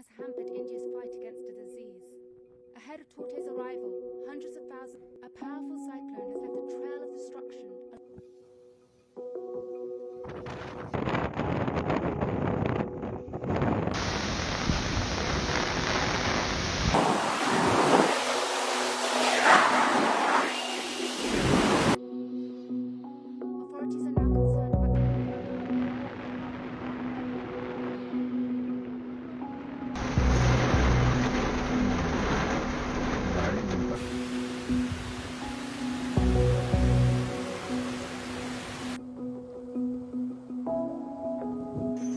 has hampered India's fight against the disease. Ahead of Torte's arrival, hundreds of thousands, a powerful cyclone has left a trail of destruction. Authorities are now concerned about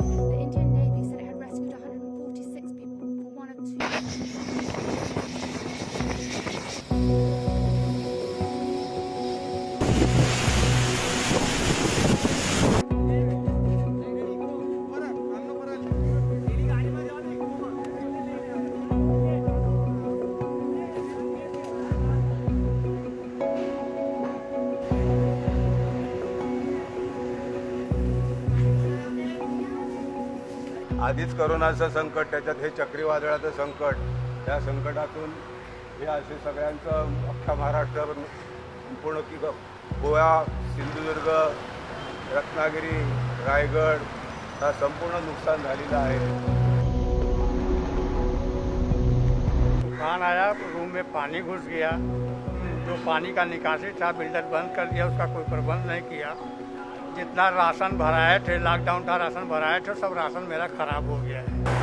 the Indian Navy said it had rescued 146 people for one of two. आधीच करोनाचं संकट, त्याच्यात हे चक्रीवादळाचं संकट, या संकटातून हे असे सगळ्यांचं अख्ख्या महाराष्ट्रावर संपूर्ण की गोवा, सिंधुदुर्ग, रत्नागिरी, रायगड हा संपूर्ण नुकसान झालेलं आहे. तूफान आया, रूम में पानी घुस गया, जो पानी का निकासी था बिल्डर बंद कर दिया, उसका कोई प्रबंध नहीं किया. जितना राशन भराए थे, लॉकडाउन का राशन भराए थे, सब राशन मेरा खराब हो गया है.